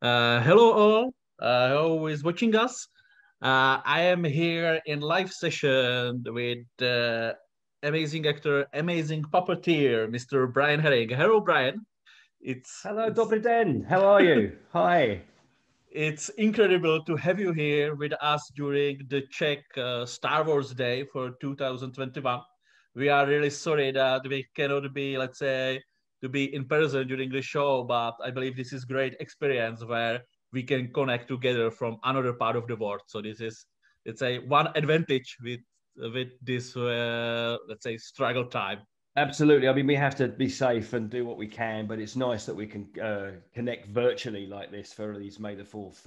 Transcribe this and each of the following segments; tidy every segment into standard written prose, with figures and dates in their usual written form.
Hello all, who is watching us. I am here in live session with amazing actor, amazing puppeteer, Mr. Brianem Herringem. Hello, Brian. It's Hello, it's Dobry Den. How are you? Hi. it's incredible to have you here with us during the Czech Star Wars Day for 2021. We are really sorry that we cannot be, let's say, to be in person during the show, but I believe this is great experience where we can connect together from another part of the world. So this is, let's say, one advantage with this, let's say, struggle time. Absolutely. I mean, we have to be safe and do what we can, but it's nice that we can connect virtually like this for these May the 4th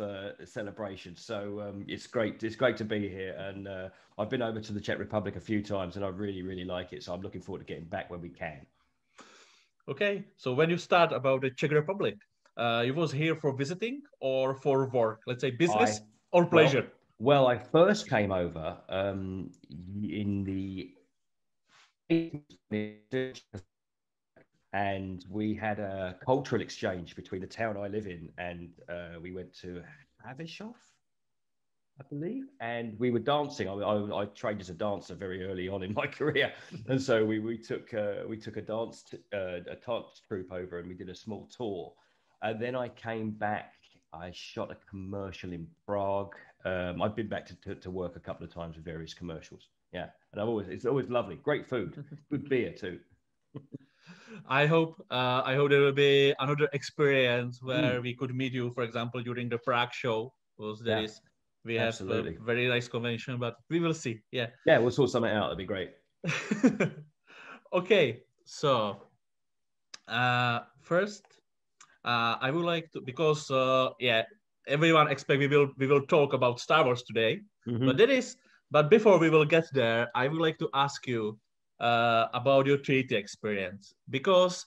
celebrations. So it's great. It's great to be here. And I've been over to the Czech Republic a few times and I really, really like it. So I'm looking forward to getting back when we can. Okay, so when you start about the Czech Republic, you was here for visiting or for work? Let's say I, business or well, pleasure. well, I first came over in the and we had a cultural exchange between the town I live in and we went to Havishov, I believe, and we were dancing. I trained as a dancer very early on in my career, and so we took a dance troupe over and we did a small tour, and then I came back. I shot a commercial in Prague. I've been back to work a couple of times with various commercials. Yeah, and it's always lovely, great food, good beer too. I hope there will be another experience where Mm, we could meet you, for example, during the Prague show, because there yeah, is we have a absolutely. very nice convention, but we will see. Yeah. Yeah, we'll sort something out. That'd be great. Okay, so first, I would like to because yeah, everyone expect we will talk about Star Wars today, but Hmm. that is but before we will get there, I would like to ask you about your treaty experience because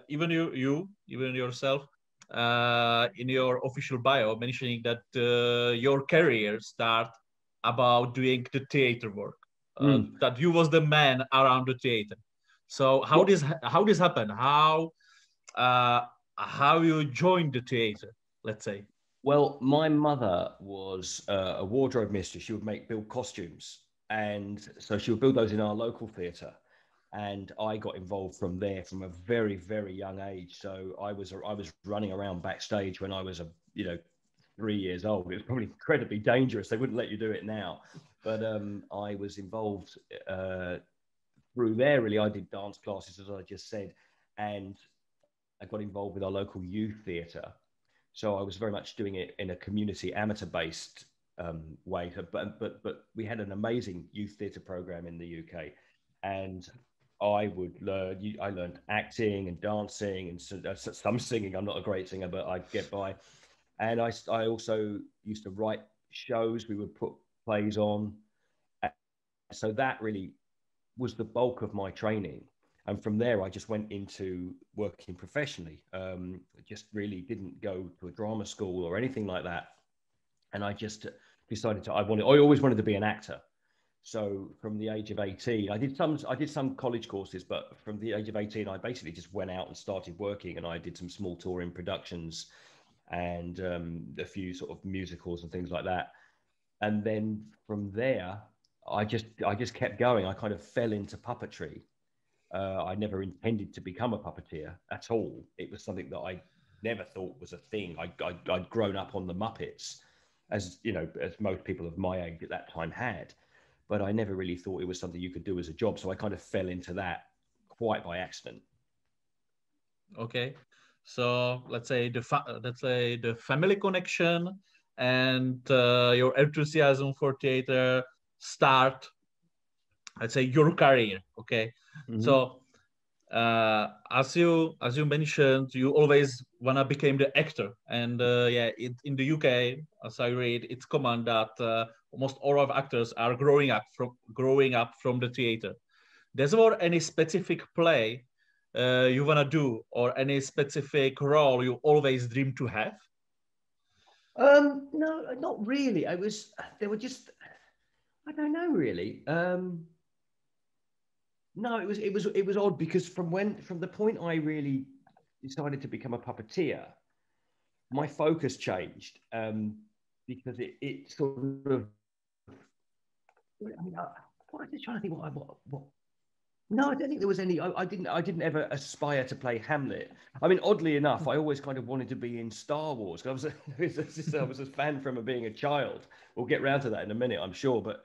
even yourself in your official bio mentioning that your career start about doing the theater work, Mm. that you was the man around the theater. So Well, how this happened? Uh, how you joined the theater, let's say. well, my mother was a wardrobe mistress. She would build costumes, and so she would build those in our local theatre. And I got involved from there from a very, very young age. So I was running around backstage when I was 3 years old. It was probably incredibly dangerous. They wouldn't let you do it now, but I was involved through there. Really, I did dance classes, as I just said, and I got involved with our local youth theatre. So I was very much doing it in a community amateur based way. But we had an amazing youth theatre program in the UK, and I learned acting and dancing and some singing. I'm not a great singer, but I get by. And I also used to write shows. We would put plays on. So that really was the bulk of my training. And from there, I just went into working professionally. Just really didn't go to a drama school or anything like that. And I just decided I always wanted to be an actor. So from the age of 18, I did some college courses, but from the age of 18, I basically just went out and started working. And I did some small touring productions and a few sort of musicals and things like that. And then from there, I just kept going. I kind of fell into puppetry. I never intended to become a puppeteer at all. It was something that I never thought was a thing. I'd grown up on the Muppets, as you know, as most people of my age at that time had, but I never really thought it was something you could do as a job. So I kind of fell into that quite by accident. Okay, so let's say the family connection and your enthusiasm for theater start, let's say, your career. Okay, Hmm. so as you mentioned, you always wanna become the actor, and yeah, in the UK, as I read, it's common that almost all of actors are growing up from the theater. Does there any specific play you wanna do, or any specific role you always dream to have? No, not really. There were just, I don't know really. No, it was odd because from the point I really decided to become a puppeteer, my focus changed because it sort of. I mean, what I was trying to think. What? No, I don't think there was any. I didn't ever aspire to play Hamlet. I mean, oddly enough, I always kind of wanted to be in Star Wars. I was a fan from being a child. We'll get round to that in a minute, I'm sure. But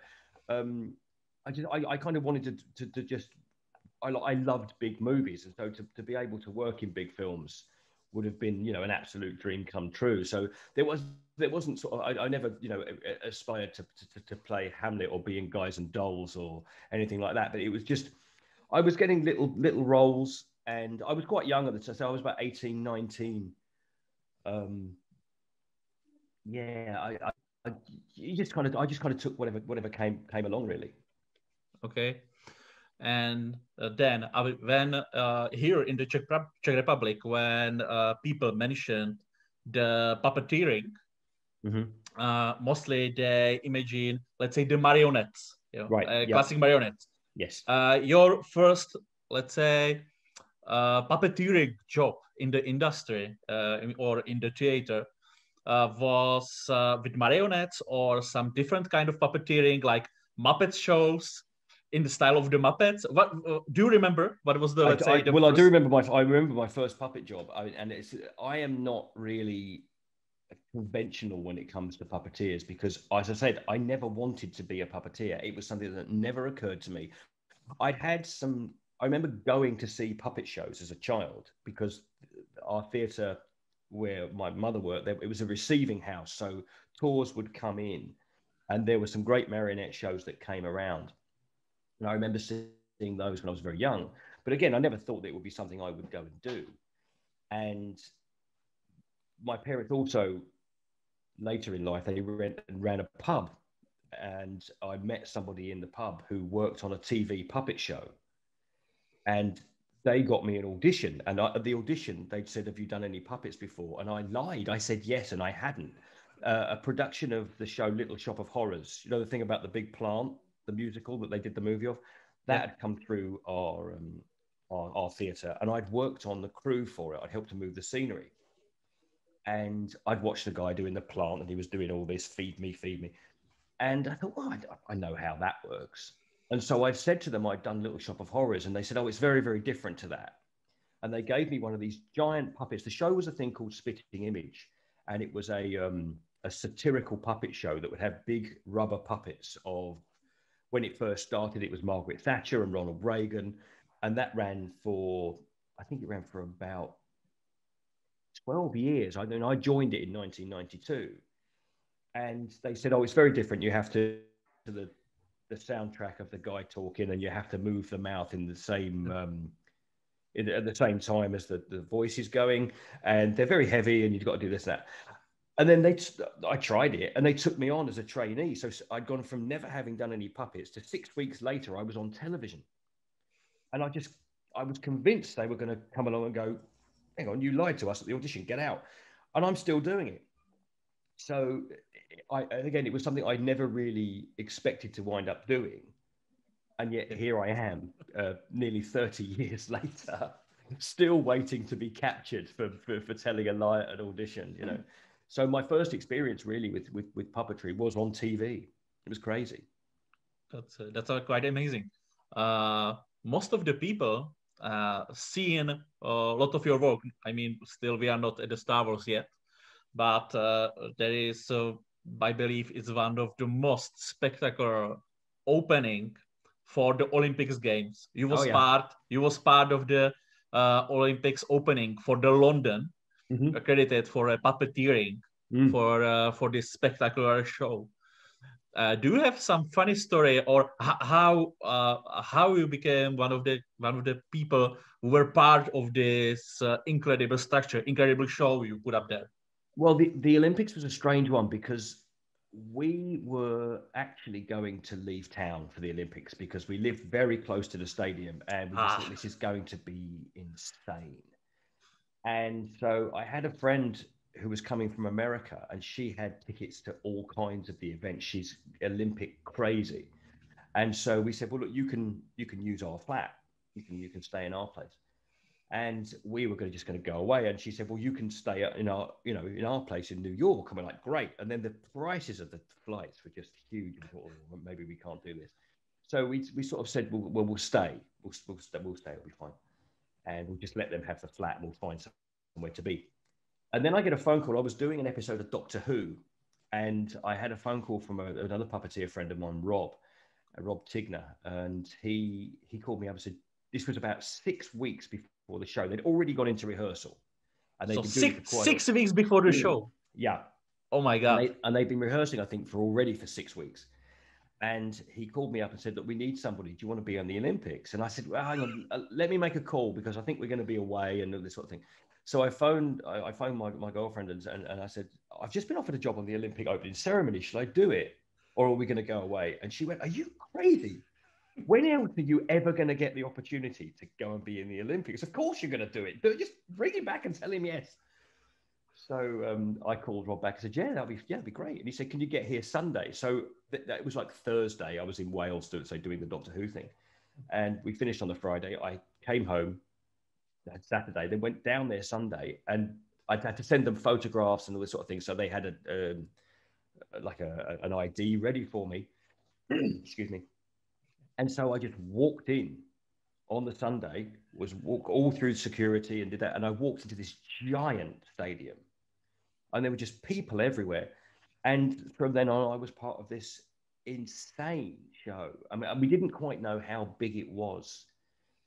I kind of wanted to just. I loved big movies, and so to be able to work in big films would have been, you know, an absolute dream come true. So there wasn't sort of, I never, you know, aspired to play Hamlet or be in Guys and Dolls or anything like that. But it was just, I was getting little roles, and I was quite young at the time. So I was about 18, 19. Yeah, I just kind of took whatever came along, really. Okay. And then when here in the Czech Republic, when people mention the puppeteering, mostly they imagine, let's say, the marionettes, you know, right? Classic marionettes. Yes. Your first, let's say, puppeteering job in the industry or in the theater was with marionettes or some different kind of puppeteering, like Muppet shows in the style of the Muppets. What do you remember? What was the, let's say? I do remember I remember my first puppet job. I am not really conventional when it comes to puppeteers, because, as I said, I never wanted to be a puppeteer. It was something that never occurred to me. I remember going to see puppet shows as a child, because our theatre where my mother worked, it was a receiving house. So tours would come in, and there were some great marionette shows that came around. And I remember seeing those when I was very young. But again, I never thought that it would be something I would go and do. And my parents also, later in life, they ran a pub. And I met somebody in the pub who worked on a TV puppet show. And they got me an audition. And at the audition, they'd said, "Have you done any puppets before?" And I lied. I said yes, and I hadn't. A production of the show Little Shop of Horrors. You know, the thing about the big plant, the musical that they did the movie of, that had come through our theatre, and I'd worked on the crew for it. I'd helped to move the scenery, and I'd watched the guy doing the plant, and he was doing all this feed me, and I thought, well, I know how that works. And so I said to them I'd done Little Shop of Horrors, and they said, "Oh, it's very, very different to that." And they gave me one of these giant puppets. The show was a thing called Spitting Image, and it was a satirical puppet show that would have big rubber puppets of, when it first started, it was Margaret Thatcher and Ronald Reagan. And that ran for, I think it ran for about 12 years. I joined it in 1992. And they said, "Oh, it's very different. You have to the soundtrack of the guy talking, and you have to move the mouth in the same at the same time as the voice is going. And they're very heavy, and you've got to do this and that." And then I tried it, and they took me on as a trainee. So I'd gone from never having done any puppets to 6 weeks later, I was on television. And I was convinced they were going to come along and go, "Hang on, you lied to us at the audition, get out." And I'm still doing it. So again, it was something I never really expected to wind up doing. And yet here I am, nearly 30 years later, still waiting to be captured for telling a lie at an audition, you know. So my first experience really with puppetry was on TV. It was crazy. That's quite amazing. Most of the people seen a lot of your work. I mean, still we are not at the Star Wars yet, but there is, I believe, it's one of the most spectacular opening for the Olympics Games. You was part of the Olympics opening for the London. Accredited for puppeteering for this spectacular show. Do you have some funny story, or how you became one of the people who were part of this incredible structure, incredible show you put up there? Well, the Olympics was a strange one, because we were actually going to leave town for the Olympics because we lived very close to the stadium, and we just thought, this is going to be insane. And so I had a friend who was coming from America, and she had tickets to all kinds of the events. She's Olympic crazy. And so we said, "Well, look, you can use our flat. You can stay in our place." And we were just going to go away. And she said, well, you can stay in our, in our place in New York. And we're like, great. And then the prices of the flights were just huge. We thought, well, maybe we can't do this. So we sort of said, well, we'll stay. We'll stay. It'll be fine. And we'll just let them have the flat and we'll find somewhere to be. And then I get a phone call. I was doing an episode of Doctor Who. And I had a phone call from another puppeteer friend of mine, Rob Tigner. And he called me up and said, this was about 6 weeks before the show. They'd already gone into rehearsal. And so 6 weeks before the show? Yeah. Oh, my God. And they've been rehearsing, I think, for 6 weeks. And he called me up and said, look, we need somebody. Do you want to be on the Olympics? And I said, well, hang on, let me make a call because I think we're going to be away and this sort of thing. So I phoned my girlfriend and I said, I've just been offered a job on the Olympic opening ceremony. Should I do it? Or are we going to go away? And she went, are you crazy? When else are you ever going to get the opportunity to go and be in the Olympics? Of course you're going to do it. Just bring him back and tell him yes. So I called Rob back and said, yeah, that'd be great. And he said, can you get here Sunday? So that was like Thursday. I was in Wales doing the Doctor Who thing. And we finished on the Friday. I came home that Saturday, then went down there Sunday. And I had to send them photographs and all this sort of thing. So they had an ID ready for me. Excuse me. And so I just walked in on the Sunday, walk all through security and did that. And I walked into this giant stadium and there were just people everywhere. And from then on, I was part of this insane show. I mean, we didn't quite know how big it was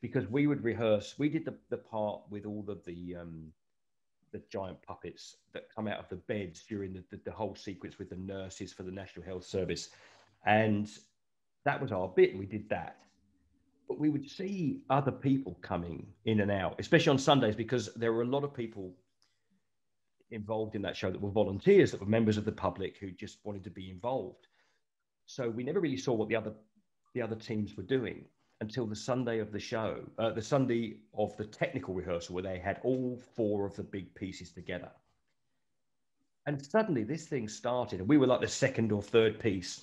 because we would rehearse. We did the part with all of the giant puppets that come out of the beds during the whole sequence with the nurses for the National Health Service. And that was our bit. We did that. But we would see other people coming in and out, especially on Sundays, because there were a lot of people involved in that show that were volunteers, that were members of the public who just wanted to be involved. So we never really saw what the other teams were doing until the Sunday of the show, the Sunday of the technical rehearsal, where they had all 4 of the big pieces together. And suddenly this thing started, and we were like the second or third piece.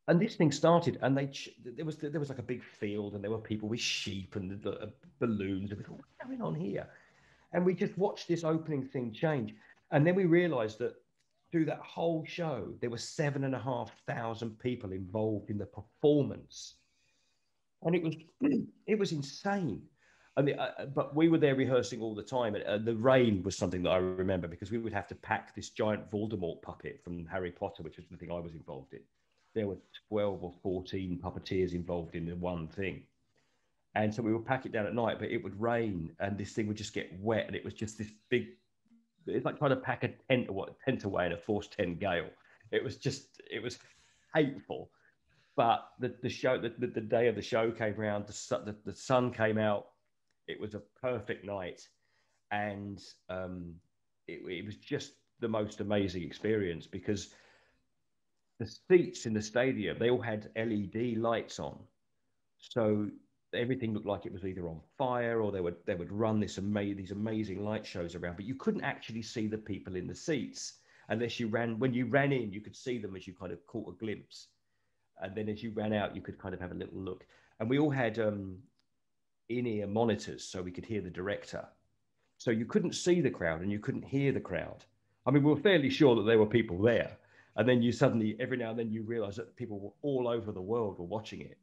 And this thing started, and there was like a big field, and there were people with sheep and balloons. And we thought, what's going on here? And we just watched this opening thing change. And then we realized that through that whole show, there were 7,500 people involved in the performance. And it was insane. I mean, but we were there rehearsing all the time. And the rain was something that I remember because we would have to pack this giant Voldemort puppet from Harry Potter, which was the thing I was involved in. There were 12 or 14 puppeteers involved in the one thing. And so we would pack it down at night, but it would rain and this thing would just get wet. And it was just this big, it's like trying to pack a tent away in a force 10 gale. It was hateful. But the show, the day of the show came around, the sun came out. It was a perfect night. And it was just the most amazing experience because the seats in the stadium, they all had LED lights on. So everything looked like it was either on fire or they would run these amazing light shows around, but you couldn't actually see the people in the seats unless when you ran in, you could see them as you kind of caught a glimpse. And then as you ran out, you could kind of have a little look. And we all had in-ear monitors so we could hear the director. So you couldn't see the crowd and you couldn't hear the crowd. I mean, we were fairly sure that there were people there. And then you suddenly, every now and then, you realize that people were all over the world were watching it.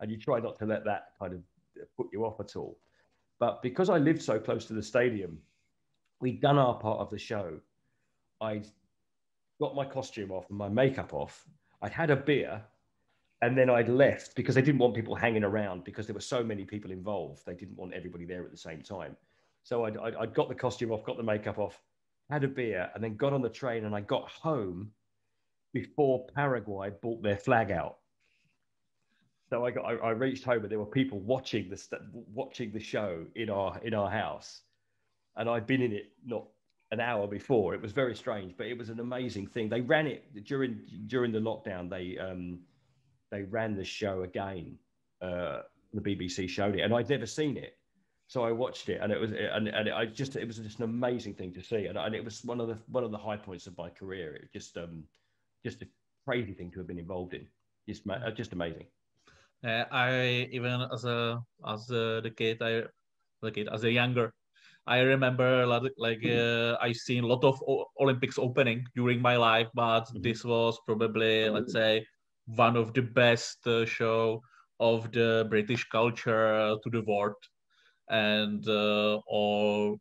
And you try not to let that kind of put you off at all. But because I lived so close to the stadium, we'd done our part of the show. I'd got my costume off and my makeup off. I'd had a beer and then I'd left because they didn't want people hanging around because there were so many people involved. They didn't want everybody there at the same time. So I'd got the costume off, got the makeup off, had a beer, and then got on the train and I got home before Paraguay brought their flag out. So I reached home and there were people watching the show in our house, and I'd been in it not an hour before. It was very strange, but it was an amazing thing. They ran it during the lockdown. They ran the show again. The BBC showed it, and I'd never seen it, so I watched it, and it was just an amazing thing to see, and it was one of the high points of my career. It was just a crazy thing to have been involved in. Just amazing. I even as the kid, I as a kid, as a younger. I remember I seen a lot of Olympics opening during my life, but this was probably, let's say, one of the best show of the British culture to the world, and all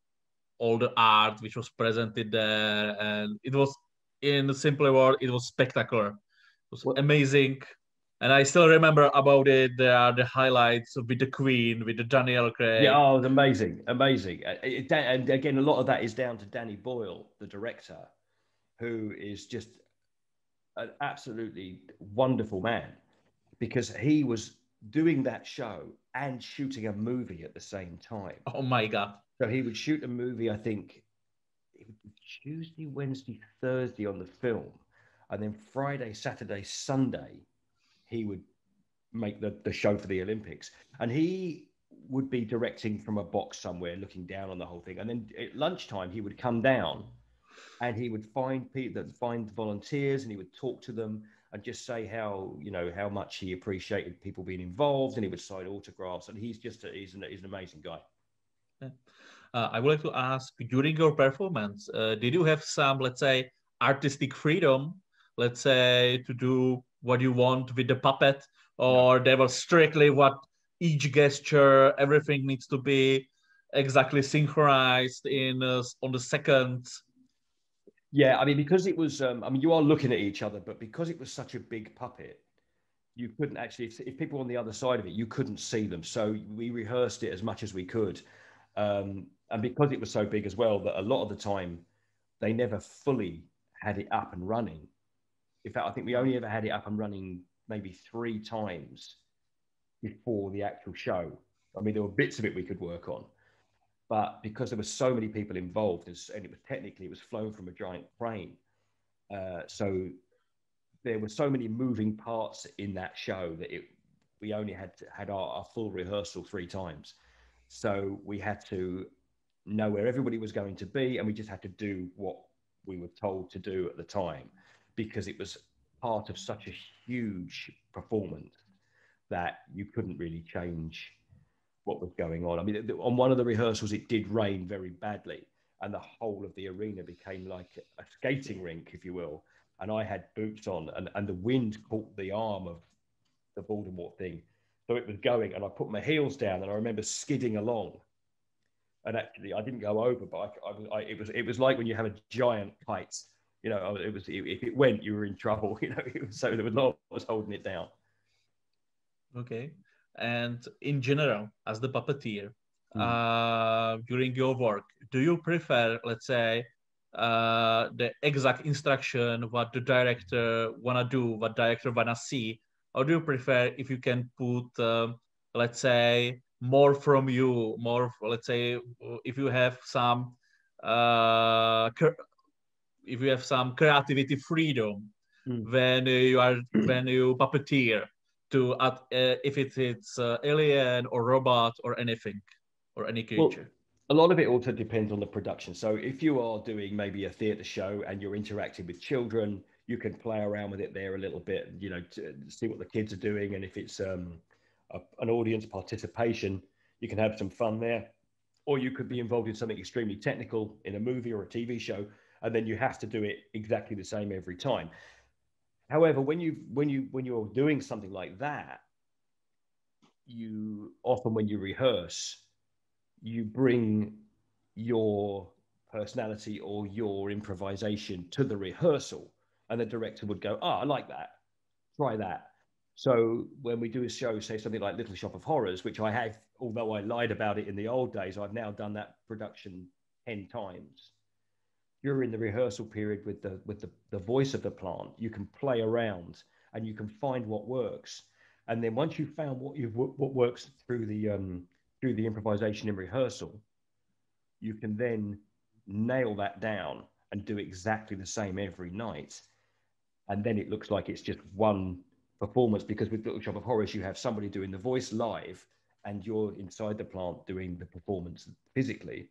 the art which was presented there, and it was, in a simple word, it was spectacular. It was amazing. And I still remember about it. There are the highlights with the Queen, with the Daniel Craig. Yeah, oh, it was amazing, amazing. And again, a lot of that is down to Danny Boyle, the director, who is just an absolutely wonderful man, because he was doing that show and shooting a movie at the same time. Oh my God. So he would shoot a movie, I think, it would be Tuesday, Wednesday, Thursday on the film. And then Friday, Saturday, Sunday, he would make the show for the Olympics. And he would be directing from a box somewhere, looking down on the whole thing. And then at lunchtime, he would come down and he would find people, find volunteers, and he would talk to them and just say how, you know, how much he appreciated people being involved, and he would sign autographs. And he's just he's an amazing guy. Yeah. I would like to ask, during your performance, did you have some, let's say, artistic freedom, let's say, to do what you want with the puppet, or there was strictly what each gesture, everything needs to be exactly synchronized in on the second? Yeah, I mean, because it was, I mean, you are looking at each other, but because it was such a big puppet, you couldn't actually, if people were on the other side of it, you couldn't see them. So we rehearsed it as much as we could. And because it was so big as well, that a lot of the time they never fully had it up and running. In fact, I think we only ever had it up and running maybe 3 times before the actual show. I mean, there were bits of it we could work on, but because there were so many people involved, and it was technically, it was flown from a giant crane. So there were so many moving parts in that show that we only had our full rehearsal 3 times. So we had to know where everybody was going to be, and we just had to do what we were told to do at the time, because it was part of such a huge performance that you couldn't really change what was going on. I mean, on one of the rehearsals, it did rain very badly, and the whole of the arena became like a skating rink, if you will. And I had boots on, and the wind caught the arm of the Voldemort thing. So it was going, and I put my heels down, and I remember skidding along. And actually, I didn't go over, but it was like when you have a giant kite. You know, if it went, you were in trouble. You know, so there was no one was holding it down. Okay. And in general, as the puppeteer, during your work, do you prefer, let's say, the exact instruction, what the director wanna do, what director wanna see, or do you prefer if you can put, let's say, more from you, more, let's say, if you have some, if you have some creativity freedom when you puppeteer to add, if it's alien or robot or anything or any creature? Well, a lot of it also depends on the production. So if you are doing maybe a theatre show and you're interacting with children, you can play around with it there a little bit, you know, to see what the kids are doing. And if it's an audience participation, you can have some fun there. Or you could be involved in something extremely technical in a movie or a TV show, and then you have to do it exactly the same every time. However, when you're doing something like that, you often, when you rehearse, you bring your personality or your improvisation to the rehearsal, and the director would go, "Oh, I like that. Try that." So when we do a show, say something like Little Shop of Horrors, which I have, although I lied about it in the old days, I've now done that production 10 times. During the rehearsal period with the voice of the plant, you can play around and you can find what works. And then once you've found what works through the improvisation in rehearsal, you can then nail that down and do exactly the same every night. And then it looks like it's just one performance, because with Little Shop of Horrors, you have somebody doing the voice live and you're inside the plant doing the performance physically.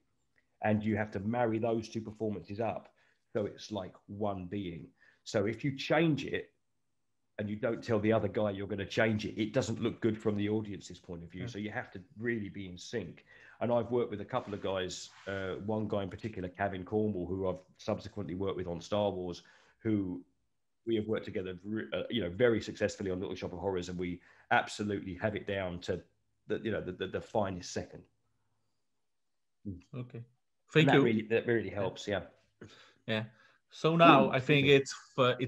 And you have to marry those 2 performances up. So it's like one being. So if you change it and you don't tell the other guy you're going to change it, it doesn't look good from the audience's point of view. So you have to really be in sync. And I've worked with a couple of guys, one guy in particular, Kevin Cornwall, who I've subsequently worked with on Star Wars, who we have worked together, very successfully on Little Shop of Horrors, and we absolutely have it down to the finest second. Okay, thank you. That really helps. Yeah. Yeah. So now I think it's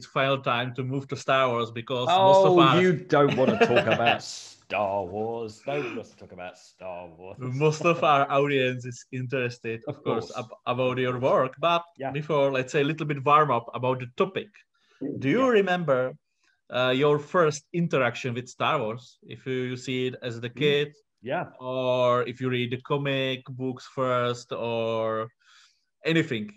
final time to move to Star Wars, because most of our... you don't want to talk about Star Wars. Nobody wants to talk about Star Wars. Most of our audience is interested, of course, about your work. But before, let's say a little bit warm up about the topic. Do you remember your first interaction with Star Wars? If you see it as the kid, or if you read the comic books first, or anything.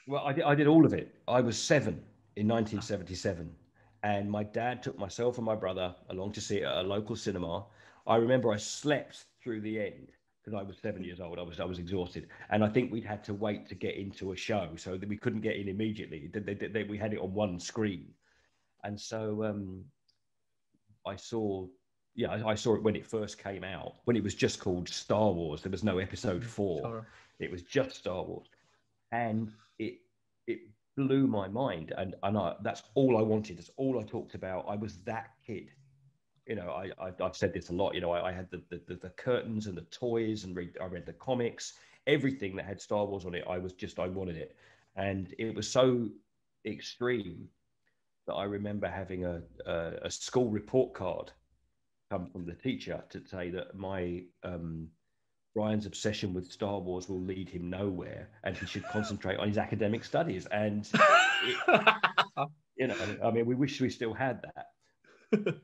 Well, I did all of it. I was 7 in 1977, and my dad took myself and my brother along to see it at a local cinema. I remember I slept through the end because I was 7 years old. I was exhausted, and I think we'd had to wait to get into a show, so that we couldn't get in immediately. We had it on one screen, and so I saw it when it first came out, when it was just called Star Wars. There was no Episode 4. Sure. It was just Star Wars, and it blew my mind, and that's all I wanted. That's all I talked about. I was that kid. I've said this a lot. I had the curtains and the toys, and I read the comics, everything that had Star Wars on it. I wanted it, and it was so extreme that I remember having a school report card come from the teacher to say that my Brian's obsession with Star Wars will lead him nowhere, and he should concentrate on his academic studies. And we wish we still had that.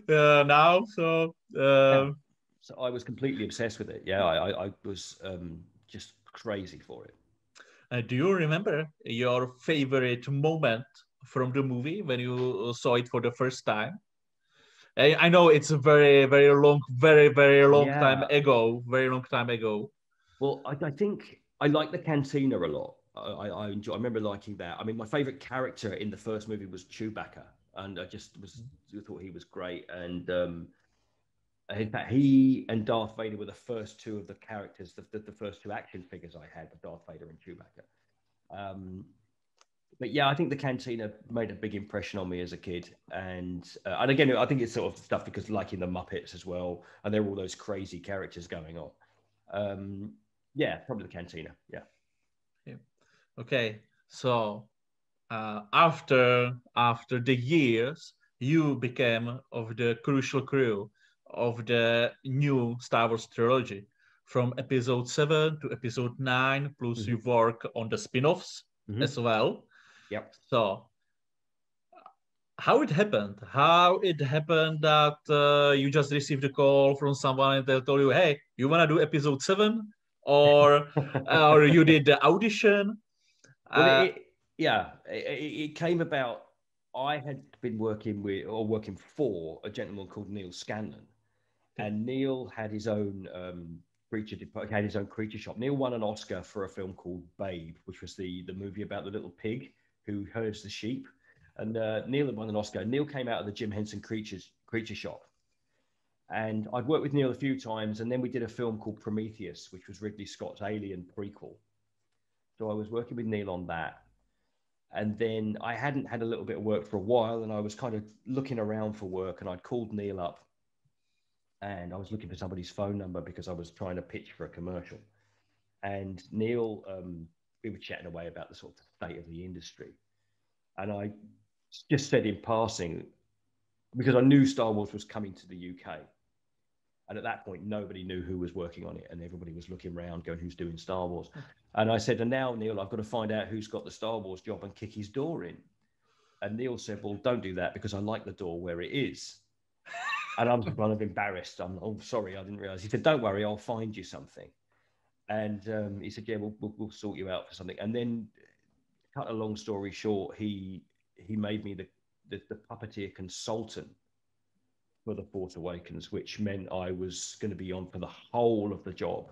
Now, so I was completely obsessed with it. Yeah, I was just crazy for it. Do you remember your favorite moment from the movie when you saw it for the first time? I know it's a very, very long, very long time ago. Very long time ago. Well, I think I like the cantina a lot. I remember liking that. I mean, my favorite character in the first movie was Chewbacca, and I thought he was great. And in fact, he and Darth Vader were the first two of the characters, the first two action figures I had, with Darth Vader and Chewbacca. But yeah, I think the cantina made a big impression on me as a kid, and again, I think it's sort of stuff because liking the Muppets as well, and there were all those crazy characters going on. Yeah, probably the cantina. Yeah. Okay, so after the years, you became of the crucial crew of the new Star Wars trilogy, from Episode 7 to Episode 9. Plus, you work on the spin-offs as well. Yep. So, how it happened that you just received a call from someone and they told you, hey, you want to do Episode 7? Or you did the audition? Well, it came about. I had been working for a gentleman called Neil Scanlon, and Neil had his own creature shop. Neil won an Oscar for a film called Babe, which was the movie about the little pig who herds the sheep. And Neil had won an Oscar. Neil came out of the Jim Henson creature shop. And I'd worked with Neil a few times, and then we did a film called Prometheus, which was Ridley Scott's Alien prequel. So I was working with Neil on that. And then I hadn't had a little bit of work for a while, and I was kind of looking around for work, and I'd called Neil up, and I was looking for somebody's phone number because I was trying to pitch for a commercial. And Neil, we were chatting away about the sort of state of the industry. And I just said in passing, because I knew Star Wars was coming to the UK. And at that point, nobody knew who was working on it. And everybody was looking around going, who's doing Star Wars? And I said, and now, Neil, I've got to find out who's got the Star Wars job and kick his door in. And Neil said, well, don't do that because I like the door where it is. And I was kind of embarrassed. Sorry, I didn't realize. He said, don't worry, I'll find you something. And he said, yeah, we'll sort you out for something. And then, cut a long story short, he made me the puppeteer consultant for The Force Awakens, which meant I was going to be on for the whole of the job.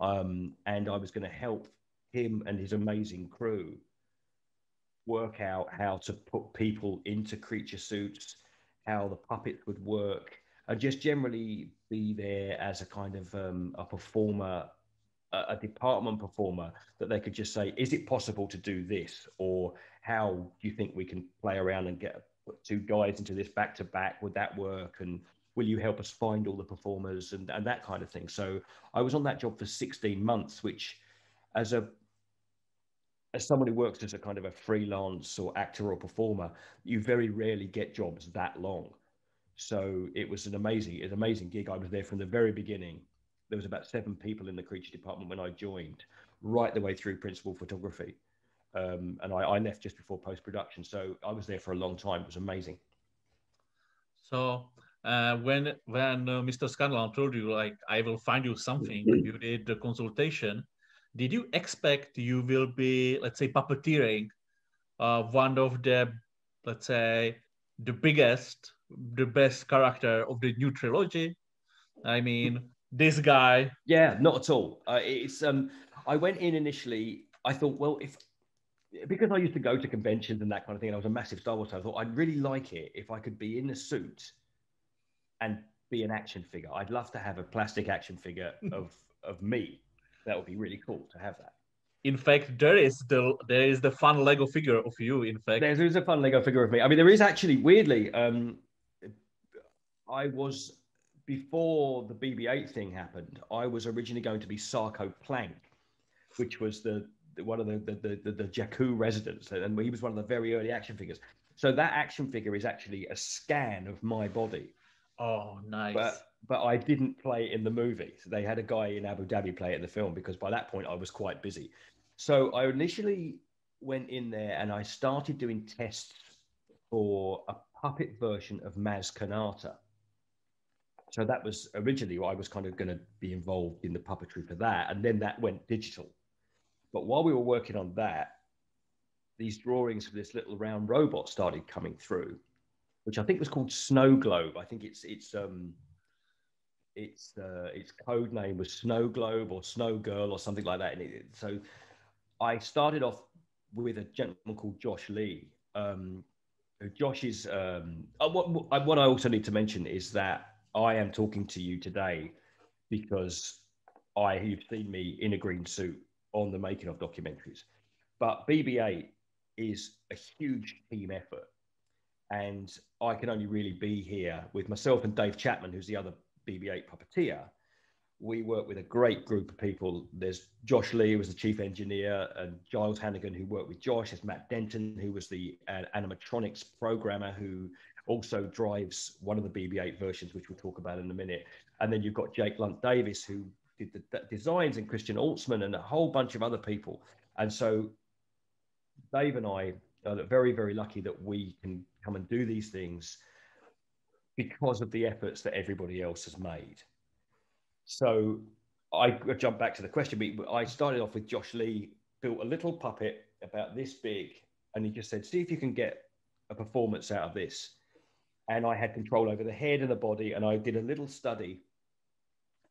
And I was going to help him and his amazing crew work out how to put people into creature suits, how the puppets would work, and just generally be there as a kind of a performer a department performer that they could just say, is it possible to do this? Or how do you think we can play around and put two guys into this back to back? Would that work? And will you help us find all the performers and that kind of thing? So I was on that job for 16 months, which as someone who works as a kind of a freelance or actor or performer, you very rarely get jobs that long. So it was an amazing gig. I was there from the very beginning. There was about 7 people in the creature department when I joined, right the way through principal photography. And I left just before post-production. So I was there for a long time. It was amazing. So when Mr. Scanlon told you, like, I will find you something, you did the consultation. Did you expect you will be, let's say, puppeteering one of the, let's say, the best character of the new trilogy? I mean, this guy. Yeah, not at all. I went in initially, I thought, well, because I used to go to conventions and that kind of thing, and I was a massive Star Wars fan, I thought I'd really like it if I could be in a suit and be an action figure. I'd love to have a plastic action figure of me. That would be really cool to have that. In fact, there is the fun Lego figure of you. In fact, there's a fun Lego figure of me. I mean, there is actually, weirdly, I was, before the BB-8 thing happened, I was originally going to be Sarko Plank, which was one of the Jakku residents, and he was one of the very early action figures. So that action figure is actually a scan of my body. Oh, nice. But I didn't play it in the movie. So they had a guy in Abu Dhabi play it in the film, because by that point I was quite busy. So I initially went in there and I started doing tests for a puppet version of Maz Kanata. So that was originally, I was kind of going to be involved in the puppetry for that. And then that went digital. But while we were working on that, these drawings of this little round robot started coming through, which I think was called Snow Globe. I think its code name was Snow Globe or Snow Girl or something like that. So I started off with a gentleman called Josh Lee. Josh is what I also need to mention is that I am talking to you today because you've seen me in a green suit on the making of documentaries. But BB-8 is a huge team effort. And I can only really be here with myself and Dave Chapman, who's the other BB-8 puppeteer. We work with a great group of people. There's Josh Lee, who was the chief engineer, and Giles Hannigan, who worked with Josh. There's Matt Denton, who was the animatronics programmer, who also drives one of the BB-8 versions, which we'll talk about in a minute. And then you've got Jake Lunt Davis, who did the designs, and Christian Altsman, and a whole bunch of other people. And so Dave and I are very, very lucky that we can come and do these things because of the efforts that everybody else has made. So I jump back to the question. I started off with Josh Lee, built a little puppet about this big, and he just said, see if you can get a performance out of this. And I had control over the head and the body, and I did a little study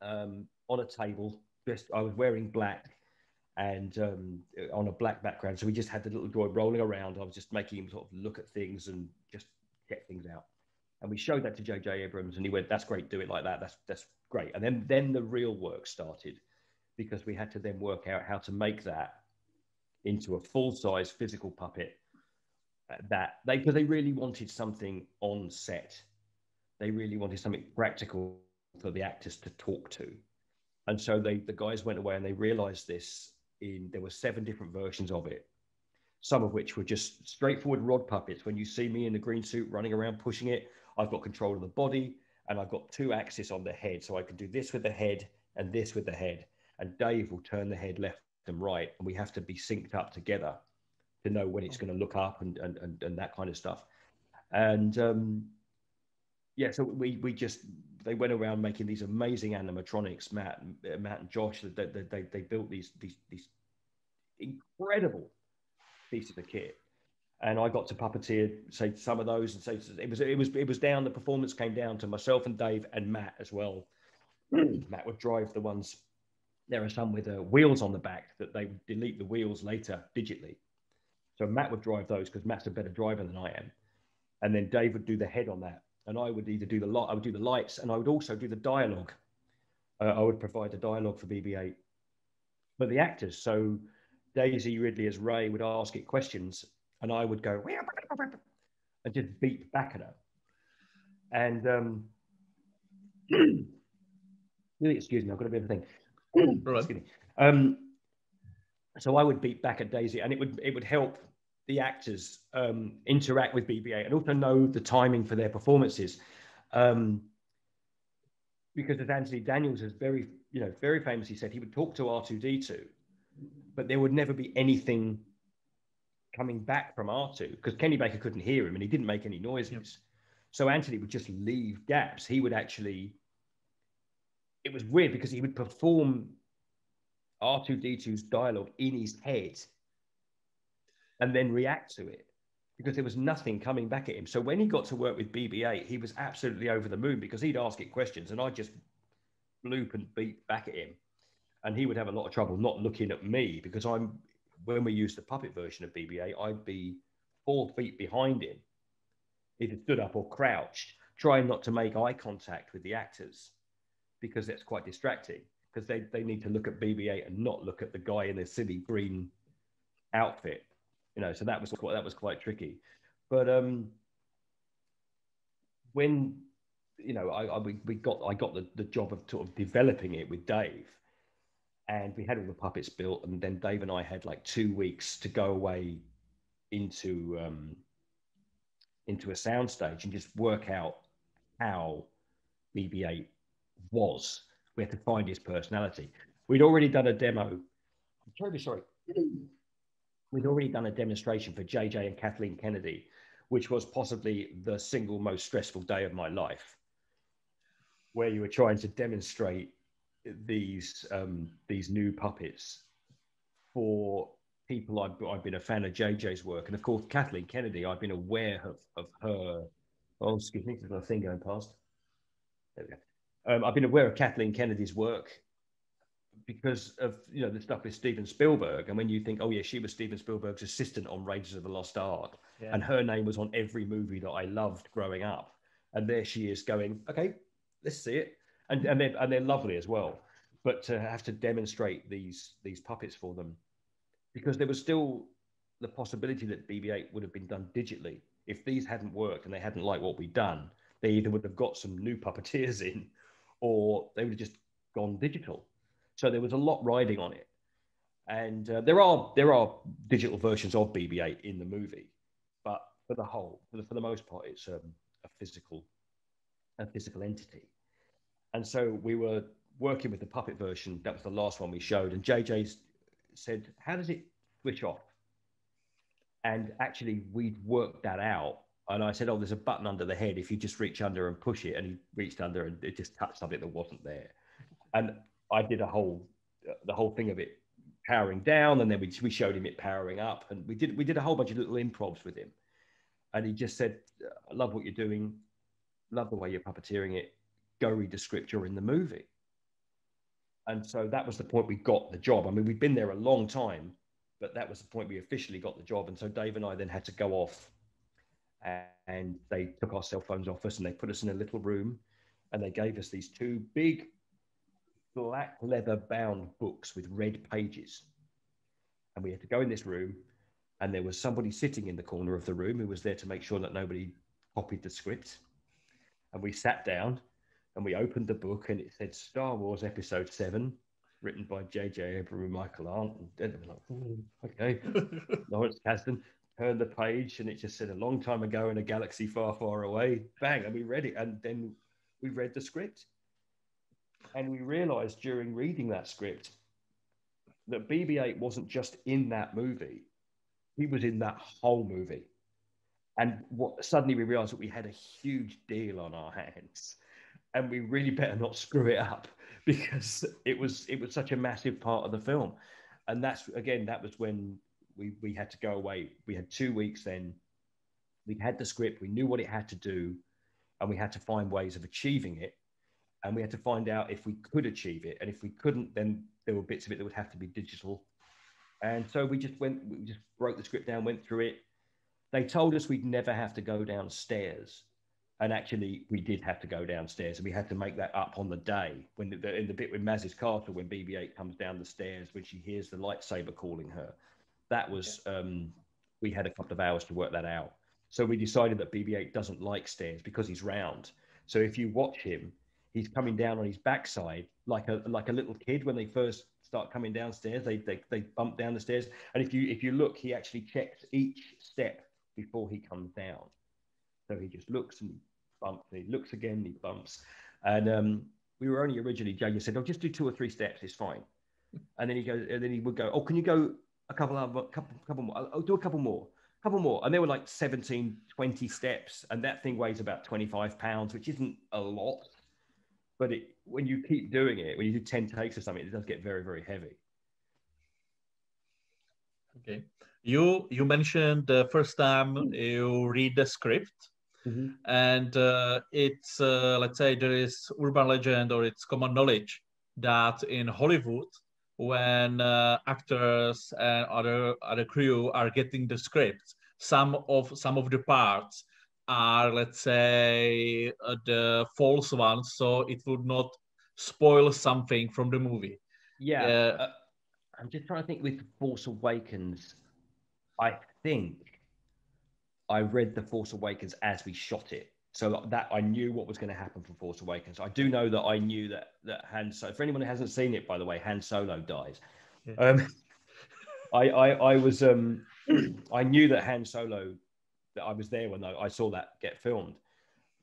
on a table. I was wearing black and on a black background. So we just had the little droid rolling around. I was just making him sort of look at things and just get things out. And we showed that to J.J. Abrams, and he went, that's great, do it like that. That's great. And then the real work started, because we had to then work out how to make that into a full-size physical puppet because they really wanted something on set. They really wanted something practical for the actors to talk to. And so the guys went away and they realized this. There were 7 different versions of it, some of which were just straightforward rod puppets. When you see me in the green suit running around pushing it, I've got control of the body and I've got 2 axes on the head. So I can do this with the head and this with the head. And Dave will turn the head left and right. And we have to be synced up together to know when it's going to look up and that kind of stuff. And so they went around making these amazing animatronics. Matt and Josh, they built these incredible pieces of kit, and I got to puppeteer, say, some of those, and say it was down. The performance came down to myself and Dave and Matt as well. Matt would drive the ones. There are some with wheels on the back that they would delete the wheels later digitally. So Matt would drive those because Matt's a better driver than I am, and then Dave would do the head on that. And I would either do the lights, and I would also do the dialogue. I would provide the dialogue for BB-8. but the actors. So Daisy Ridley as Rey would ask it questions, and I would go and just beat back at her. And really, excuse me, I've got a bit of a thing. Excuse me. So I would beat back at Daisy, and it would help the actors interact with BB-8 and also know the timing for their performances. Because as Anthony Daniels has very famously said, he would talk to R2-D2, but there would never be anything coming back from R2 because Kenny Baker couldn't hear him and he didn't make any noises. Yep. So Anthony would just leave gaps. He would actually, it was weird because he would perform R2-D2's dialogue in his head and then react to it because there was nothing coming back at him. So when he got to work with BB-8, he was absolutely over the moon because he'd ask it questions and I'd just bloop and beat back at him. And he would have a lot of trouble not looking at me because when we used the puppet version of BB-8, I'd be 4 feet behind him, either stood up or crouched, trying not to make eye contact with the actors because that's quite distracting because they need to look at BB-8 and not look at the guy in the silly green outfit. So that was quite tricky. But when I got the job of sort of developing it with Dave, and we had all the puppets built, and then Dave and I had like 2 weeks to go away into a soundstage and just work out how BB-8 was. We had to find his personality. We'd already done a demo. I'm terribly sorry. We'd already done a demonstration for JJ and Kathleen Kennedy, which was possibly the single most stressful day of my life, where you were trying to demonstrate these new puppets for people. I've been a fan of JJ's work, and of course Kathleen Kennedy, I've been aware of her. Oh, excuse me, there's a thing going past. There we go. I've been aware of Kathleen Kennedy's work because of the stuff with Steven Spielberg, and when you think, oh yeah, she was Steven Spielberg's assistant on Raiders of the Lost Ark, and her name was on every movie that I loved growing up, and there she is going, okay, let's see it, and they're lovely as well, but to have to demonstrate these puppets for them, because there was still the possibility that BB-8 would have been done digitally if these hadn't worked and they hadn't liked what we'd done. They either would have got some new puppeteers in, or they would have just gone digital. So there was a lot riding on it, and there are digital versions of BB-8 in the movie, but for the most part, it's a physical entity. And so we were working with the puppet version. That was the last one we showed, and JJ said, "How does it switch off?" And actually, we'd worked that out. And I said, "Oh, there's a button under the head. If you just reach under and push it," and he reached under and it just touched something that wasn't there. And I did the whole thing of it powering down, and then we showed him it powering up, and we did a whole bunch of little improvs with him. And he just said, "I love what you're doing, love the way you're puppeteering it. Go read the script. You're in the movie." And so that was the point we got the job. I mean, we'd been there a long time, but that was the point we officially got the job. And so Dave and I then had to go off, and they took our cell phones off us and they put us in a little room, and they gave us these 2 big black leather bound books with red pages. And we had to go in this room, and there was somebody sitting in the corner of the room who was there to make sure that nobody copied the script. And we sat down and we opened the book, and it said Star Wars Episode 7, written by J.J. Abrams and Michael Arndt. And then like, okay, Lawrence Kasdan. Turned the page, and it just said, "A long time ago in a galaxy far, far away." Bang, and we read it, and then we read the script. And we realized during reading that script that BB-8 wasn't just in that movie. He was in that whole movie. And suddenly we realized that we had a huge deal on our hands, and we really better not screw it up, because it was such a massive part of the film. And that was when we had to go away. We had 2 weeks then. We had the script. We knew what it had to do, and we had to find ways of achieving it. And we had to find out if we could achieve it. And if we couldn't, then there were bits of it that would have to be digital. And so we just broke the script down, went through it. They told us we'd never have to go downstairs And actually, we did have to go downstairs, and we had to make that up on the day when in the bit with Maz's castle, when BB-8 comes down the stairs, when she hears the lightsaber calling her. That was we had a couple of hours to work that out. So we decided that BB-8 doesn't like stairs because he's round. So if you watch him, he's coming down on his backside like a little kid when they first start coming downstairs. They bump down the stairs, and if you look, he actually checks each step before he comes down. So he just looks and bumps, and he looks again, and he bumps. And we were only originally, Jagger said, "Oh, just do 2 or 3 steps, it's fine." And then he would go, "Oh, can you go a couple more? I'll do a couple more. And there were like 17, 20 steps, and that thing weighs about 25 pounds, which isn't a lot. But when you keep doing it, when you do 10 takes or something, it does get very, very heavy. Okay. You mentioned the first time you read the script, and it's, let's say there is urban legend or it's common knowledge that in Hollywood, when actors and other crew are getting the script, some of the parts are, let's say, the false ones, so it would not spoil something from the movie. Yeah. I'm just trying to think with Force Awakens. I think I read The Force Awakens as we shot it, so that I knew what was going to happen for Force Awakens. I do know that I knew that Han Solo, for anyone who hasn't seen it, by the way, Han Solo dies. Yeah. I was I knew that Han Solo, that I was there when I saw that get filmed,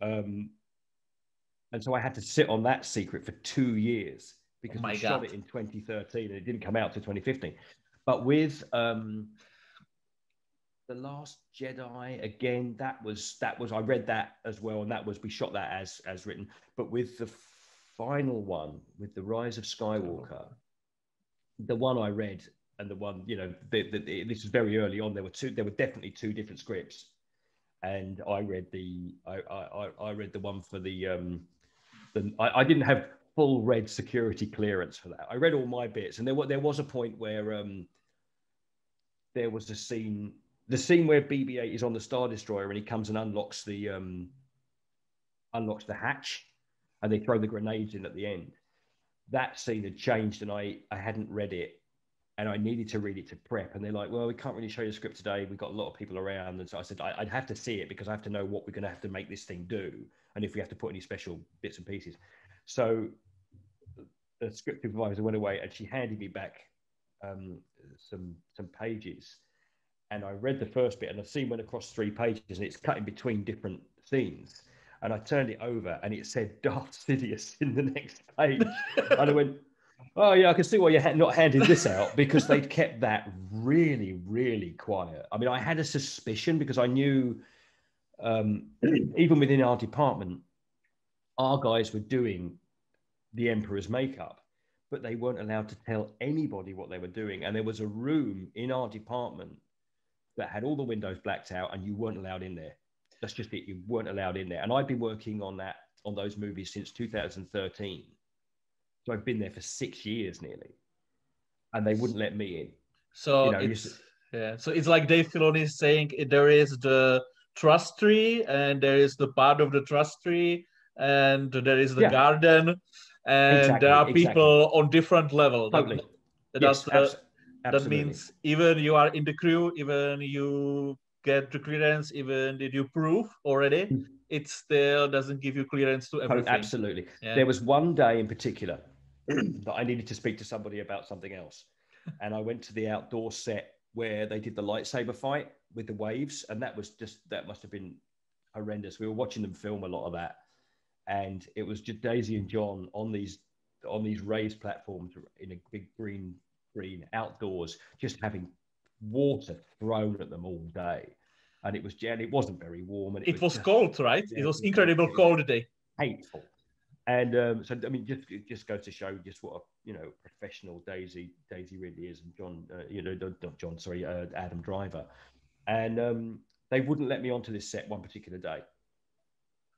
and so I had to sit on that secret for 2 years because we shot it in 2013 and it didn't come out to 2015. But with The Last Jedi, again, that was I read that as well, and we shot that as written. But with the final one, with the Rise of Skywalker, the one I read and the one, this was very early on. There were definitely 2 different scripts, and I read the one for I didn't have full red security clearance for that. I read all my bits, and there was a point where there was the scene where BB-8 is on the Star Destroyer and he comes and unlocks the hatch, and they throw the grenades in at the end. That scene had changed, and I hadn't read it, and I needed to read it to prep. And they're like, "Well, we can't really show you the script today. We've got a lot of people around." And so I said, I'd have to see it because I have to know what we're going to have to make this thing do, and if we have to put any special bits and pieces. So the script supervisor went away, and she handed me back some pages. And I read the first bit, and the scene went across 3 pages, and it's cut in between different scenes. And I turned it over, and it said Darth Sidious in the next page. And I went, "Oh yeah, I can see why you're not handing this out," because they'd kept that really, really quiet. I mean, I had a suspicion because I knew, even within our department, our guys were doing the Emperor's makeup, but they weren't allowed to tell anybody what they were doing. And there was a room in our department that had all the windows blacked out, and you weren't allowed in there. That's just it. You weren't allowed in there. And I'd been working on those movies since 2013. So I've been there for 6 years nearly, and they wouldn't let me in. So so it's like Dave Filoni is saying there is the trust tree, and there is the part of the trust tree, and there is the garden, and there are people on different levels. Totally. That means even you are in the crew, even you get the clearance, even did you prove already, it still doesn't give you clearance to everything. Absolutely. Yeah. There was one day in particular that I needed to speak to somebody about something else. And I went to the outdoor set where they did the lightsaber fight with the waves. And that must have been horrendous. We were watching them film a lot of that. And it was just Daisy and John on these raised platforms in a big green outdoors, just having water thrown at them all day. And it wasn't very warm. And it was cold, right? Yeah, it was incredible cold day. Hateful. And so, I mean, just goes to show just what a professional Daisy really is, and John, not John, sorry, Adam Driver. And they wouldn't let me onto this set one particular day.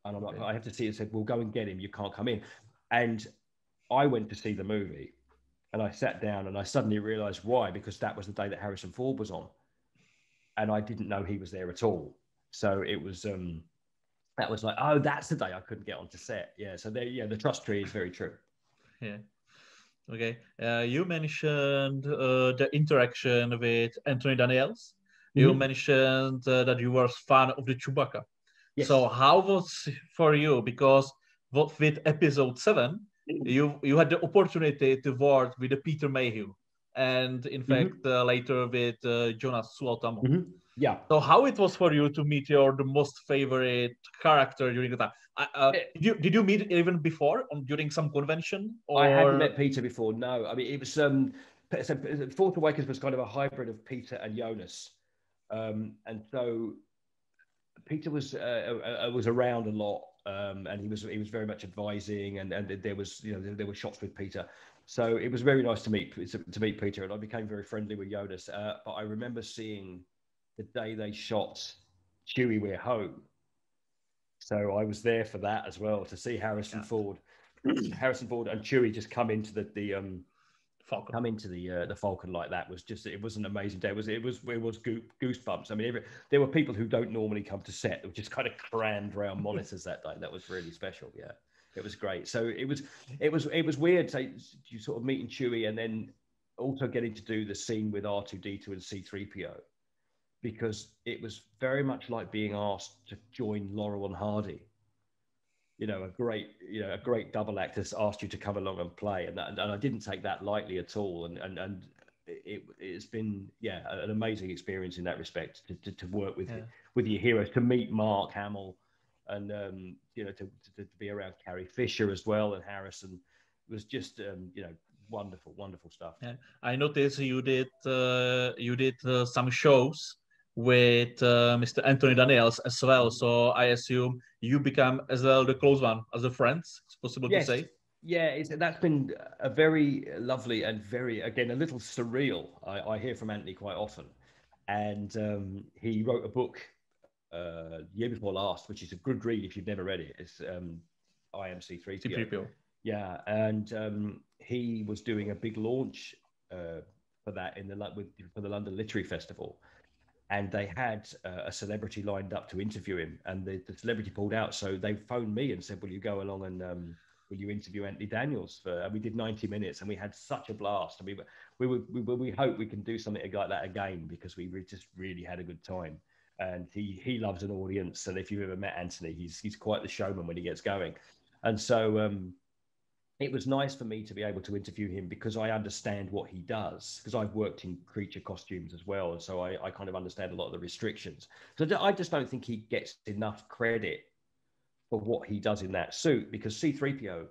And I'm like, I have to see it. Said, "We'll go and get him. You can't come in." And I went to see the movie, and I sat down, and I suddenly realized why, because that was the day that Harrison Ford was on, and I didn't know he was there at all. So it was that was like, oh, that's the day I couldn't get onto set. Yeah, so there, yeah, the trust tree is very true. Yeah. Okay. You mentioned the interaction with Anthony Daniels. You mentioned that you were a fan of the Chewbacca. Yes. So how was for you? Because with episode 7, you had the opportunity to work with Peter Mayhew, and in fact later with Jonas Suotamo. Yeah. So how it was for you to meet the most favorite character during the time? Did you meet even before during some convention? Or... I hadn't met Peter before. No, I mean it was so Force Awakens was kind of a hybrid of Peter and Jonas, and so Peter was around a lot, and he was very much advising, and there was there were shots with Peter, so it was very nice to meet Peter, and I became very friendly with Jonas. But I remember seeing the day they shot Chewie We're Home, so I was there for that as well, to see Harrison Ford and Chewie just come into the Falcon. Come into the Falcon like that it was an amazing day. It was goosebumps. I mean, there were people who don't normally come to set that were just kind of crammed around monitors that day. That was really special. Yeah, it was great. So it was weird. So you sort of meeting Chewie and then also getting to do the scene with R2D2 and C3PO, because it was very much like being asked to join Laurel and Hardy. A great double act has asked you to come along and play, and I didn't take that lightly at all. And it's been an amazing experience in that respect to work with your heroes, to meet Mark Hamill, and to be around Carrie Fisher as well, and Harrison. It was just wonderful stuff. Yeah. I noticed you did some shows with Mr. Anthony Daniels as well. So I assume you become as well the close one as a friend, it's possible to say. Yeah, that's been a very lovely and very, again, a little surreal. I hear from Anthony quite often. And he wrote a book year before last, which is a good read if you've never read it. It's C3PO. Yeah, and he was doing a big launch for that for the London Literary Festival. And they had a celebrity lined up to interview him, and the celebrity pulled out. So they phoned me and said, will you go along and will you interview Anthony Daniels? And we did 90 minutes, and we had such a blast. I mean, we hope we can do something like that again, because we just really had a good time. And he loves an audience. And if you've ever met Anthony, he's quite the showman when he gets going. And so it was nice for me to be able to interview him, because I understand what he does, because I've worked in creature costumes as well. And so I kind of understand a lot of the restrictions. So I just don't think he gets enough credit for what he does in that suit, because C3PO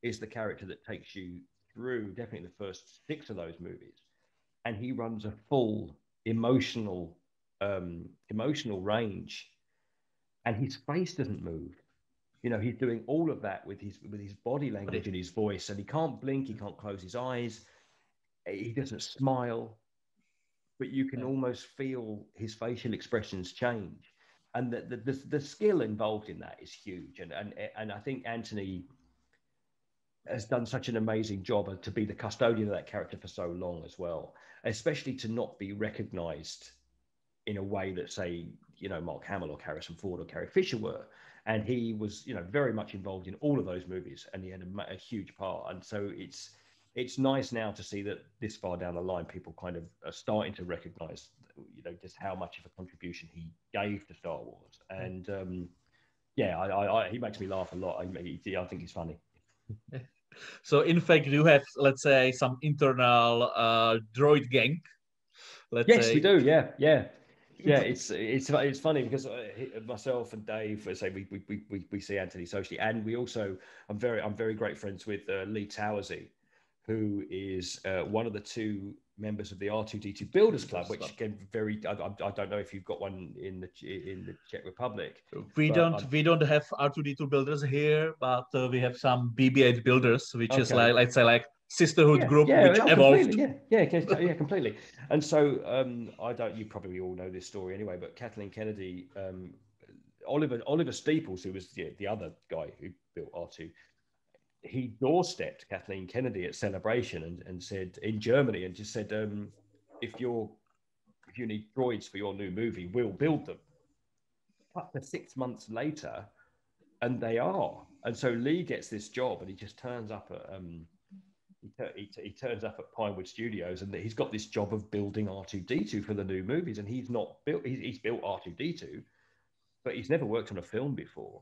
is the character that takes you through definitely the first 6 of those movies. And he runs a full emotional range, and his face doesn't move. He's doing all of that with his body language and his voice, and he can't blink, he can't close his eyes, he doesn't smile, but you can almost feel his facial expressions change, and the skill involved in that is huge. And I think Anthony has done such an amazing job to be the custodian of that character for so long as well, especially to not be recognized in a way that, say, Mark Hamill or Harrison Ford or Carrie Fisher were. And he was, very much involved in all of those movies, and he had a huge part. And so it's nice now to see that this far down the line, people kind of are starting to recognize, just how much of a contribution he gave to Star Wars. And he makes me laugh a lot. I think he's funny. So in fact, you have, let's say, some internal droid gang. Yes, we do. Yeah. Yeah, it's funny because myself and Dave, say we see Anthony socially, and we also I'm very great friends with Lee Towersey, who is one of the 2 members of the R2D2 Builders Club, which again I don't know if you've got one in the Czech Republic. We don't have R2D2 builders here, but we have some BB-8 builders, which is like, let's say, like sisterhood group which evolved. Completely. And so you probably all know this story anyway, but Kathleen Kennedy, Oliver Steeples, who was the other guy who built R2, he doorstepped Kathleen Kennedy at Celebration and said, in Germany, and just said, if you need droids for your new movie, we'll build them. But 6 months later, And they are. And so Lee gets this job, and he just turns up at he turns up at Pinewood Studios, and he's got this job of building R2D2 for the new movies. And he's not built. He's built R2D2, but he's never worked on a film before.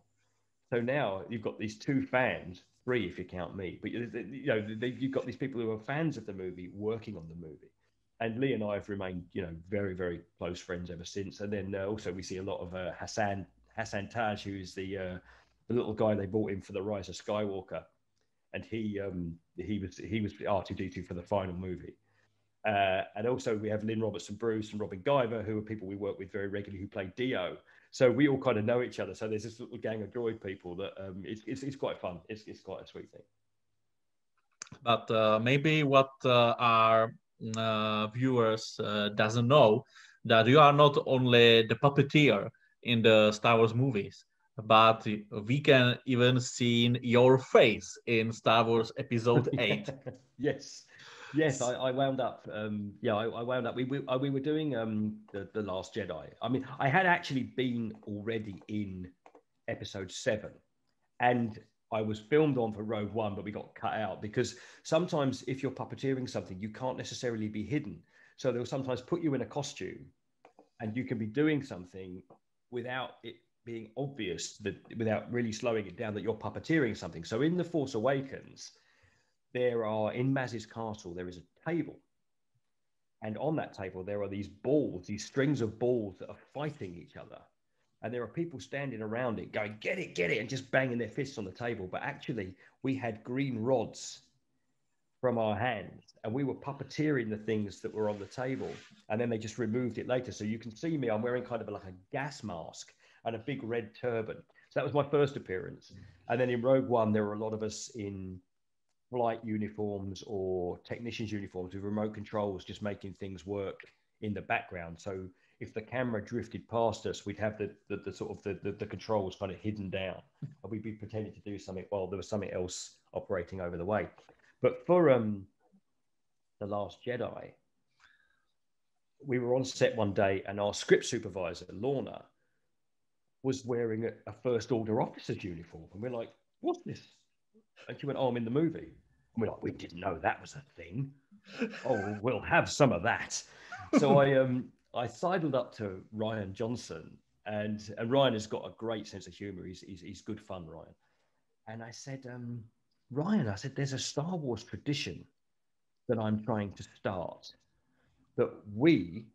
So now you've got these two fans, three if you count me, but you've got these people who are fans of the movie working on the movie. And Lee and I have remained, very, very close friends ever since. And then also we see a lot of Hassan Taj, who's the little guy they brought in for the Rise of Skywalker, and he was R2D2 for the final movie. And also we have Lynn Robertson Bruce and Robin Guyver, who are people we work with very regularly, who play Dio. So we all kind of know each other. So there's this little gang of droid people that it's quite fun. It's quite a sweet thing. But maybe what our viewers doesn't know, that you are not only the puppeteer in the Star Wars movies, but we can even see your face in Star Wars Episode 8. Yes, I wound up. I wound up. We were doing the Last Jedi. I mean, I had actually been already in Episode 7, and I was filmed on for Rogue One, but we got cut out because sometimes if you're puppeteering something, you can't necessarily be hidden. So they'll sometimes put you in a costume, and you can be doing something without it being obvious, without really slowing it down, that you're puppeteering something. So in The Force Awakens, in Maz's castle, there is a table. And on that table, there are these balls, these strings of balls that are fighting each other. And there are people standing around it going, get it, and just banging their fists on the table. But actually, we had green rods from our hands, and we were puppeteering the things that were on the table. And then they just removed it later. So you can see me, I'm wearing kind of like a gas mask and a big red turban. So that was my first appearance. And then in Rogue One, there were a lot of us in flight uniforms or technicians uniforms with remote controls, just making things work in the background. So if the camera drifted past us, we'd have the sort of the controls kind of hidden down, and we'd be pretending to do something while there was something else operating over the way. But for The Last Jedi, we were on set one day, and our script supervisor, Lorna, was wearing a First Order officer's uniform, and we're like, what's this? And she went, oh, I'm in the movie. And we're like, we didn't know that was a thing. Oh, we'll have some of that. So I sidled up to Ryan Johnson, and Ryan has got a great sense of humor. He's good fun, Ryan. And I said, Ryan, I said, there's a Star Wars tradition that I'm trying to start, that we,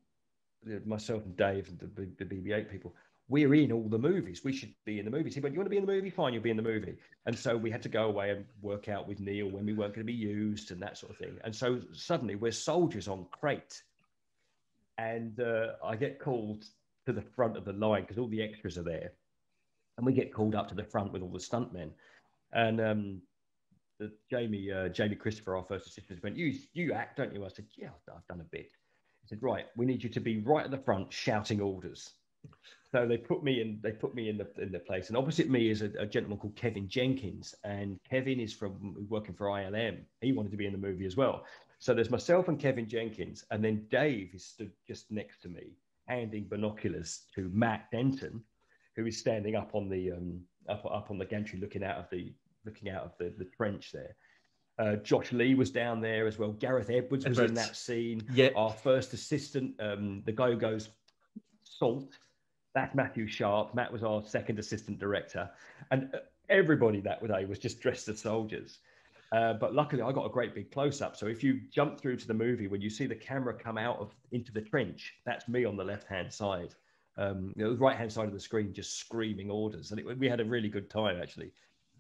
myself and Dave and the BB-8 people, we're in all the movies. We should be in the movies. He went, you want to be in the movie? Fine, you'll be in the movie. And so we had to go away and work out with Neil when we weren't going to be used and that sort of thing. And so suddenly we're soldiers on crate. And I get called to the front of the line because all the extras are there. And we get called up to the front with all the stuntmen. And Jamie Christopher, our first assistant, went, you act, don't you? I said, yeah, I've done a bit. He said, right, we need you to be right at the front shouting orders. So they put me in the place, and opposite me is a gentleman called Kevin Jenkins, and Kevin is working for ILM. He wanted to be in the movie as well. So there's myself and Kevin Jenkins, and then Dave is stood just next to me, handing binoculars to Matt Denton, who is standing up on the up on the gantry, looking out of the trench there. Josh Lee was down there as well. Gareth Edwards was in that scene. Yeah. Our first assistant, the guy who goes salt. That's Matthew Sharp. Matt was our second assistant director. And everybody that day was just dressed as soldiers. But luckily, I got a great big close-up. So if you jump through to the movie, when you see the camera come into the trench, that's me on the left-hand side. The right-hand side of the screen, just screaming orders. And we had a really good time, actually.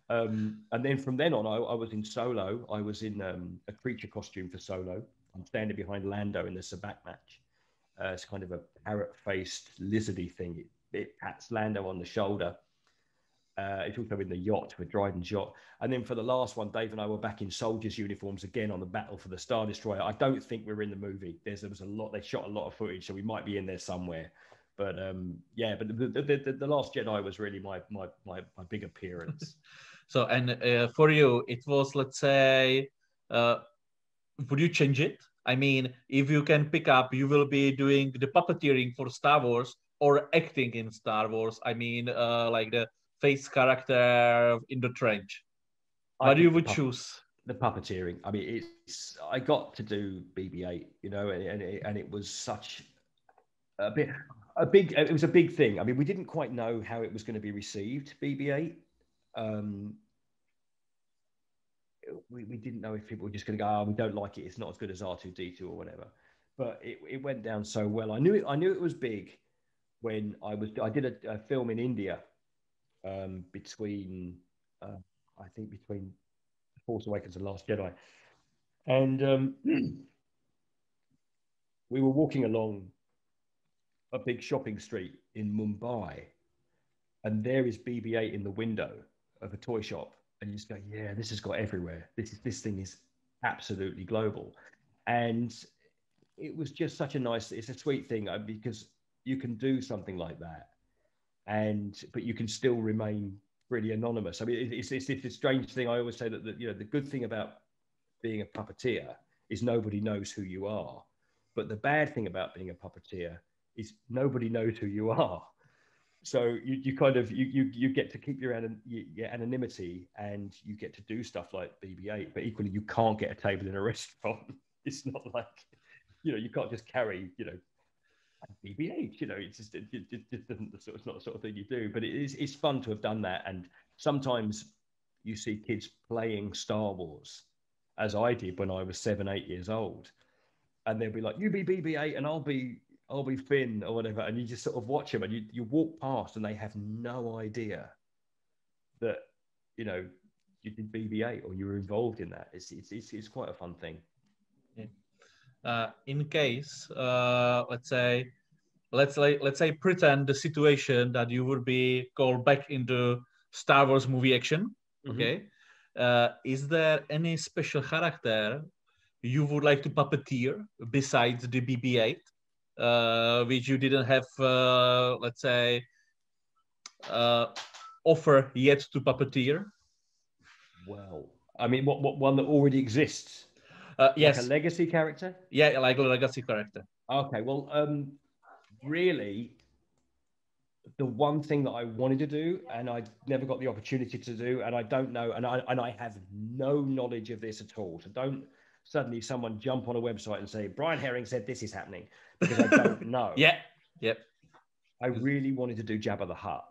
And then from then on, I was in Solo. I was in a creature costume for Solo. I'm standing behind Lando in the Sabacc match. It's kind of a parrot-faced, lizardy thing. It pats Lando on the shoulder. It's also in the yacht, with Dryden's yacht. And then for the last one, Dave and I were back in soldiers' uniforms again on the battle for the Star Destroyer. I don't think we're in the movie. There was a lot. They shot a lot of footage, so we might be in there somewhere. But yeah, but the Last Jedi was really my big appearance. So, and for you, it was, let's say, would you change it? I mean, if you can pick up, you will be doing the puppeteering for Star Wars or acting in Star Wars. I mean, like the face character in the trench? What do you would choose? The puppeteering. I mean, I got to do BB-8, you know, and it was such it was a big thing. I mean, we didn't quite know how it was going to be received, BB-8. We didn't know if people were just going to go, oh, we don't like it, it's not as good as R2-D2 or whatever. But it went down so well. I knew it was big when I did a film in India between Force Awakens and Last Jedi. And we were walking along a big shopping street in Mumbai, and there is BB-8 in the window of a toy shop, and you just go, yeah, this has got everywhere. This thing is absolutely global. And it was just such it's a sweet thing because you can do something like that, but you can still remain really anonymous. I mean, it's a strange thing. I always say that you know, the good thing about being a puppeteer is nobody knows who you are, but the bad thing about being a puppeteer is nobody knows who you are. So you kind of you get to keep your anonymity, and you get to do stuff like BB-8, but equally you can't get a table in a restaurant. It's not like, you know, you can't just carry, you know, BB-8, you know, it's not the sort of thing you do. But it's fun to have done that. And sometimes you see kids playing Star Wars, as I did when I was 7, 8 years old, and they'll be like, you be BB-8 and I'll be Finn or whatever, and you just sort of watch them, and you walk past and they have no idea that, you know, you did BB-8 or you were involved in that. It's quite a fun thing. In case, let's say pretend the situation that you would be called back into Star Wars movie action. Okay, is there any special character you would like to puppeteer besides the BB-8, which you didn't have, let's say, offer yet to puppeteer? Well, I mean, what one that already exists? Yes. Like a legacy character? Yeah, like a legacy character. Okay, well, really, the one thing that I wanted to do, and I never got the opportunity to do, and I don't know, and I have no knowledge of this at all. So don't suddenly someone jump on a website and say, Brian Herring said this is happening, because I don't know. Yep. I really wanted to do Jabba the Hutt,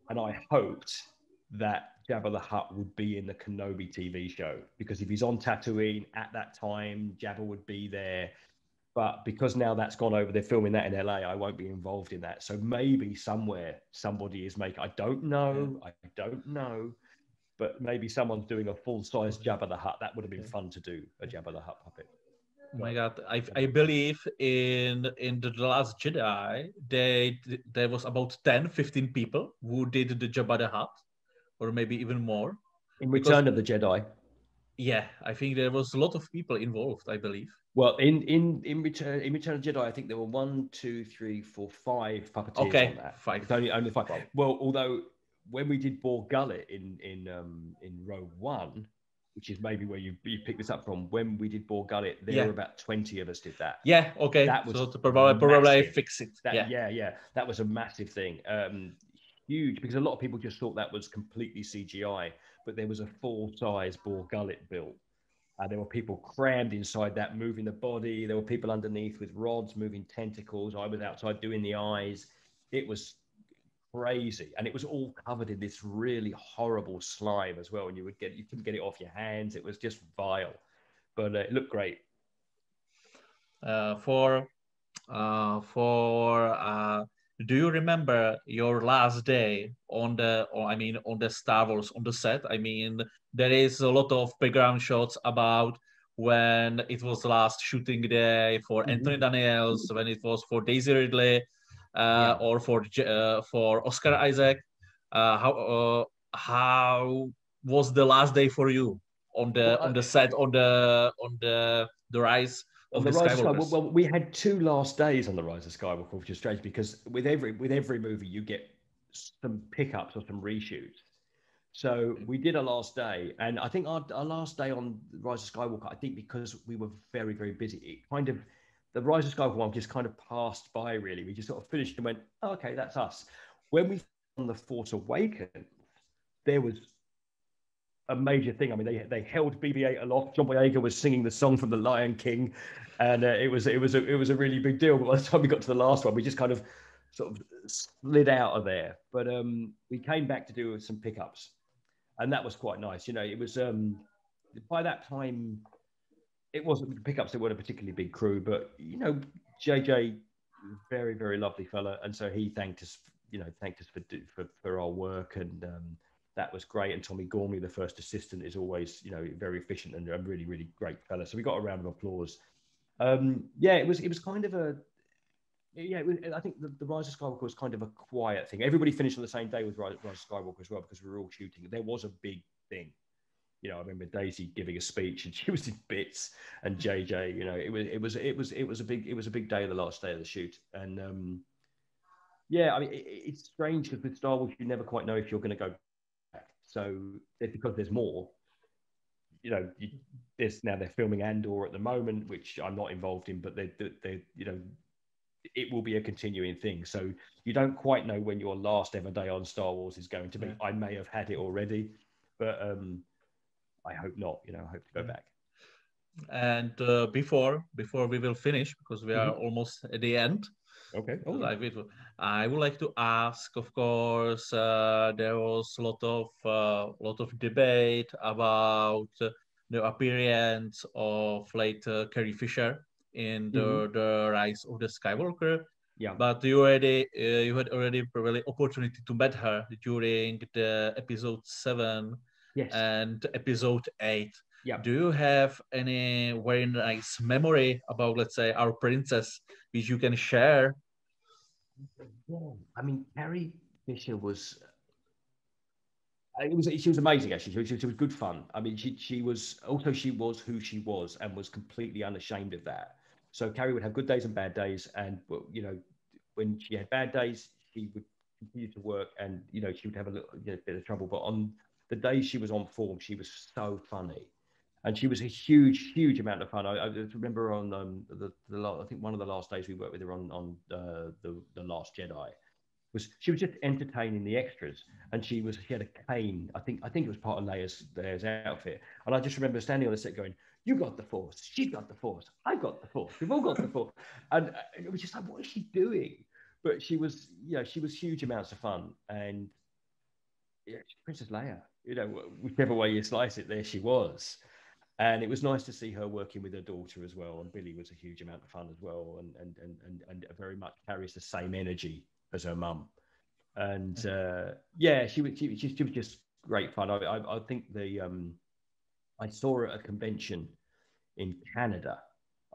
and I hoped that Jabba the Hutt would be in the Kenobi TV show, because if he's on Tatooine at that time, Jabba would be there. But because now that's gone over, they're filming that in LA, I won't be involved in that. So maybe somewhere somebody is making, I don't know, but maybe someone's doing a full-size Jabba the Hutt. That would have been fun to do, a Jabba the Hutt puppet. Oh my God, I believe in the Last Jedi, there was about 10, 15 people who did the Jabba the Hutt, or maybe even more. In Return of the Jedi. Yeah, I think there was a lot of people involved, I believe. Well, in Return of the Jedi, I think there were 1, 2, 3, 4, 5 puppeteers on that. 5. It's only 5. Well, although when we did Bor Gullet in Rogue One, which is maybe where you picked this up from, when we did Bor Gullet, there were about 20 of us did that. Yeah, okay. That was so probably fix it. Yeah. That was a massive thing. Huge, because a lot of people just thought that was completely CGI, but there was a full-size Bor Gullet built. There were people crammed inside that, moving the body. There were people underneath with rods, moving tentacles. I was outside doing the eyes. It was crazy. And it was all covered in this really horrible slime as well. And you couldn't get it off your hands. It was just vile, but it looked great. Do you remember your last day on the Star Wars on the set? I mean, there is a lot of background shots about when it was last shooting day for Anthony Daniels, when it was for Daisy Ridley, or for Oscar Isaac. How was the last day for you on the set on the Rise of the Skywalker? Well, we had 2 last days on the Rise of Skywalker, which is strange, because with every movie you get some pickups or some reshoots. So we did a last day, and I think our last day on the Rise of Skywalker, I think because we were very, very busy, the Rise of Skywalker one just kind of passed by, really. We just sort of finished and went, oh, okay, that's us. When we on The Force Awakens, there was a major thing. I mean, they held BB-8 aloft. John Boyega was singing the song from The Lion King, and it was a really big deal. But by the time we got to the last one, we just kind of sort of slid out of there. But we came back to do some pickups, and that was quite nice. You know, it was by that time, it wasn't the pickups that weren't a particularly big crew, but you know, JJ, very, very lovely fella, and so he thanked us for our work, and that was great. And Tommy Gormley, the first assistant, is always, you know, very efficient and a really, really great fella. So we got a round of applause. It was kind of a, I think the Rise of Skywalker was kind of a quiet thing. Everybody finished on the same day with Rise of Skywalker as well, because we were all shooting. There was a big thing. You know, I remember Daisy giving a speech and she was in bits, and JJ, you know, it was a big day, the last day of the shoot. And I mean, it's strange because with Star Wars, you never quite know if you're going to go back. So because there's more, you know, they're filming Andor at the moment, which I'm not involved in, but they you know, it will be a continuing thing. So you don't quite know when your last ever day on Star Wars is going to be. I may have had it already, but I hope not. You know, I hope to go back. And before we will finish, because we are almost at the end. Okay. I would like to ask, of course, there was a lot of debate about the appearance of late Carrie Fisher in the Rise of the Skywalker. Yeah. But you had already probably opportunity to meet her during the episode 7 and episode 8. Yeah. Do you have any very nice memory about, let's say, our princess, which you can share? I mean, Carrie Fisher was amazing, actually. She was good fun. I mean, she was who she was, and was completely unashamed of that. So Carrie would have good days and bad days, and you know, when she had bad days, she would continue to work, and you know, she would have a little bit of trouble. But on the days she was on form, she was so funny. And she was a huge amount of fun. I remember on I think one of the last days we worked with her on the Last Jedi, she was just entertaining the extras, and she had a cane. I think it was part of Leia's outfit. And I just remember standing on the set going, "You got the Force, she got the Force, I got the Force, we've all got the Force," and it was just like, what is she doing? But she was huge amounts of fun, and Princess Leia. You know, whichever way you slice it, there she was. And it was nice to see her working with her daughter as well. And Billy was a huge amount of fun as well, and very much carries the same energy as her mum. And she was just great fun. I think I saw her at a convention in Canada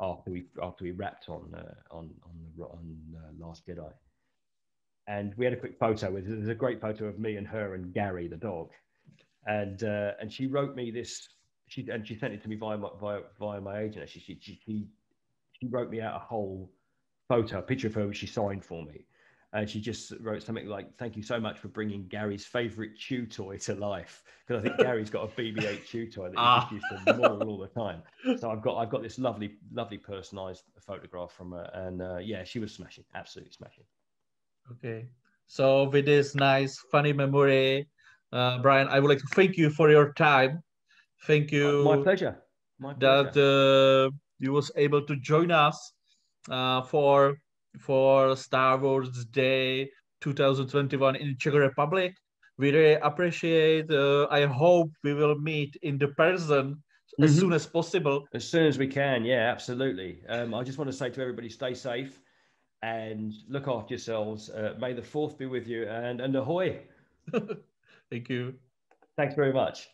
after we wrapped on Last Jedi, and we had a quick photo. There's a great photo of me and her and Gary the dog, and she wrote me this. She sent it to me via my agent. Actually, she wrote me out a whole photo, a picture of her, which she signed for me, and she just wrote something like, "Thank you so much for bringing Gary's favorite chew toy to life," because I think Gary's got a BB-8 chew toy that he just used to maul all the time. So I've got this lovely personalized photograph from her, and she was smashing, absolutely smashing. Okay, so with this nice funny memory, Brian, I would like to thank you for your time. Thank you. My pleasure. That you was able to join us for Star Wars Day 2021 in Czech Republic. We really appreciate. I hope we will meet in the person as soon as possible. As soon as we can, yeah, absolutely. I just want to say to everybody, stay safe and look after yourselves. May the 4th be with you, and ahoy. Thank you. Thanks very much.